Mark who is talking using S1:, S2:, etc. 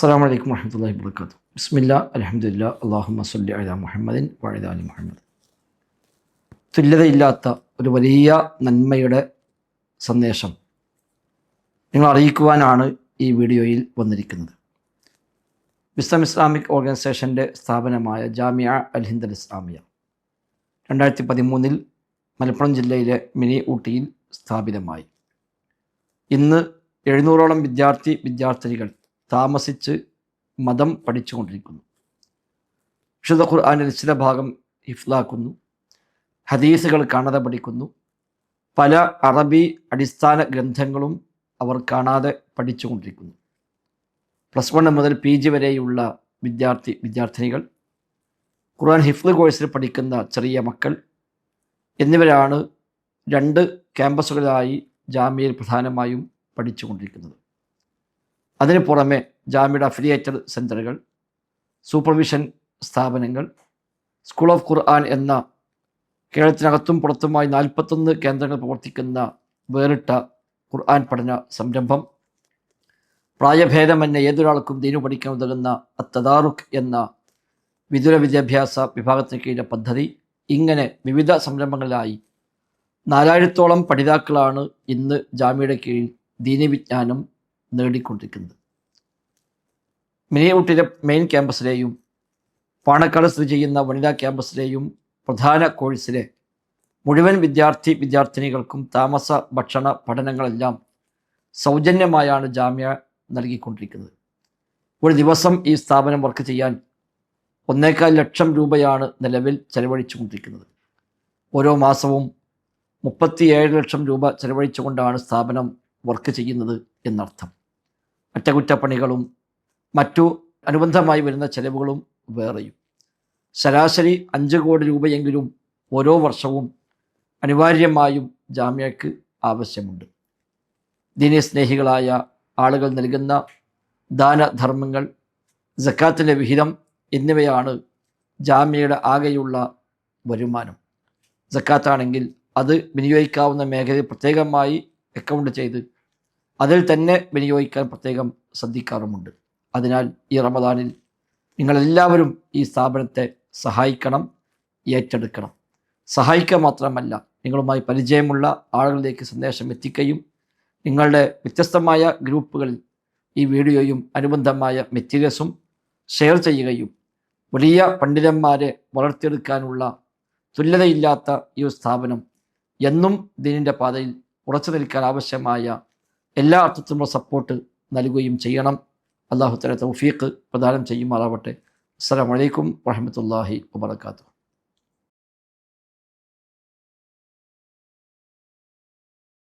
S1: അസ്സലാമു അലൈക്കും വറഹ്മത്തുള്ളാഹി വബറകാതുഹു. ബിസ്മില്ലാ അൽഹംദുലില്ലാ അല്ലാഹുമ്മ സ്വല്ലി അലാ മുഹമ്മദിൻ വഅലാ ആലി മുഹമ്മദ്. തുല്യതയില്ലാത്ത ഒരു വലിയ നന്മയുടെ സന്ദേശം നിങ്ങൾ അറിയിക്കുവാനാണ് ഈ വീഡിയോയിൽ വന്നിരിക്കുന്നത്. വിസ്ഡം ഇസ്ലാമിക് ഓർഗനൈസേഷൻ്റെ സ്ഥാപനമായ ജാമിഅ അൽ ഹിന്ദ് അൽ ഇസ്ലാമിയ 2013 മലപ്പുറം ജില്ലയിലെ മിനി ഊട്ടിയിൽ സ്ഥാപിതമായി. ഇന്ന് 700ഓളം വിദ്യാർത്ഥിനികൾ താമസിച്ച് മതം പഠിച്ചുകൊണ്ടിരിക്കുന്നു. വിശുദ്ധ ഖുർആനിൽ ചില ഭാഗം ഹിഫ്ലാക്കുന്നു, ഹദീസുകൾ കാണാതെ പഠിക്കുന്നു, പല അറബി അടിസ്ഥാന ഗ്രന്ഥങ്ങളും അവർ കാണാതെ പഠിച്ചുകൊണ്ടിരിക്കുന്നു. +1 മുതൽ PG വരെയുള്ള വിദ്യാർത്ഥിനികൾ, ഖുർആൻ ഹിഫ്ള് കോഴ്സിൽ പഠിക്കുന്ന ചെറിയ മക്കൾ എന്നിവരാണ് 2 ക്യാമ്പസുകളിലായി ജാമ്യയിൽ പ്രധാനമായും പഠിച്ചുകൊണ്ടിരിക്കുന്നത്. അതിന് പുറമെ ജാമ്യയുടെ അഫിലിയേറ്റഡ് സെൻ്ററുകൾ, സൂപ്പർവിഷൻ സ്ഥാപനങ്ങൾ, സ്കൂൾ ഓഫ് ഖുർആൻ എന്ന കേരളത്തിനകത്തും പുറത്തുമായി 41 കേന്ദ്രങ്ങൾ പ്രവർത്തിക്കുന്ന വേറിട്ട ഖുർആൻ പഠന സംരംഭം, പ്രായഭേദമന്യേ ഏതൊരാൾക്കും ദീനു പഠിക്കാൻ ഉതകുന്ന അത്തദാറുക്ക് എന്ന വിദൂര വിദ്യാഭ്യാസ വിഭാഗത്തിന് കീഴിലെ പദ്ധതി, ഇങ്ങനെ വിവിധ സംരംഭങ്ങളിലായി 4000ഓളം പഠിതാക്കളാണ് ഇന്ന് ജാമ്യയുടെ കീഴിൽ ദീനി വിജ്ഞാനം നേടിക്കൊണ്ടിരിക്കുന്നത്. മിനി ഊട്ടിയിലെ മെയിൻ ക്യാമ്പസിലെയും പാണക്കാട് സ്ഥിതി ചെയ്യുന്ന വനിതാ ക്യാമ്പസിലെയും പ്രധാന കോഴ്സിലെ മുഴുവൻ വിദ്യാർത്ഥിനികൾക്കും താമസ ഭക്ഷണ പഠനങ്ങളെല്ലാം സൗജന്യമായാണ് ജാമ്യ നൽകിക്കൊണ്ടിരിക്കുന്നത്. ഒരു ദിവസം ഈ സ്ഥാപനം വർക്ക് ചെയ്യാൻ 1.25 ലക്ഷം രൂപയാണ് നിലവിൽ ചെലവഴിച്ചുകൊണ്ടിരിക്കുന്നത്. ഓരോ മാസവും 37 ലക്ഷം രൂപ ചെലവഴിച്ചുകൊണ്ടാണ് സ്ഥാപനം വർക്ക് ചെയ്യുന്നത് എന്നർത്ഥം. അറ്റകുറ്റപ്പണികളും മറ്റു അനുബന്ധമായി വരുന്ന ചെലവുകളും വേറെയും. ശരാശരി 5 കോടി രൂപയെങ്കിലും ഓരോ വർഷവും അനിവാര്യമായും ജാമ്യയ്ക്ക് ആവശ്യമുണ്ട്. ദീനി സ്നേഹികളായ ആളുകൾ നൽകുന്ന ദാനധർമ്മങ്ങൾ, സക്കാത്തിൻ്റെ വിഹിതം എന്നിവയാണ് ജാമ്യയുടെ ആകെയുള്ള വരുമാനം. സക്കാത്താണെങ്കിൽ അത് വിനിയോഗിക്കാവുന്ന മേഖലയിൽ പ്രത്യേകമായി അക്കൗണ്ട് ചെയ്ത് അതിൽ തന്നെ വിനിയോഗിക്കാൻ പ്രത്യേകം ശ്രദ്ധിക്കാറുമുണ്ട്. അതിനാൽ ഈ റമദാനിൽ നിങ്ങളെല്ലാവരും ഈ സ്ഥാപനത്തെ സഹായിക്കണം, ഏറ്റെടുക്കണം. സഹായിക്കുക മാത്രമല്ല, നിങ്ങളുമായി പരിചയമുള്ള ആളുകളിലേക്ക് സന്ദേശം എത്തിക്കുകയും നിങ്ങളുടെ വ്യത്യസ്തമായ ഗ്രൂപ്പുകളിൽ ഈ വീഡിയോയും അനുബന്ധമായ മെറ്റീരിയൽസും ഷെയർ ചെയ്യുകയും വലിയ പണ്ഡിതന്മാരെ വളർത്തിയെടുക്കാനുള്ള തുല്യതയില്ലാത്ത ഈ സ്ഥാപനം എന്നും ദീനിൻ്റെ പാതയിൽ ഉറച്ചു നിൽക്കാൻ ആവശ്യമായ എല്ലാ അർത്ഥത്തിലുള്ള സപ്പോർട്ട് നൽകുകയും ചെയ്യണം. അല്ലാഹു തആല തൗഫീഖ് പ്രദാനം ചെയ്യുമാറാവട്ടെ. അസ്സലാമു അലൈക്കും വറഹ്മത്തുള്ളാഹി വബറകാതുഹു.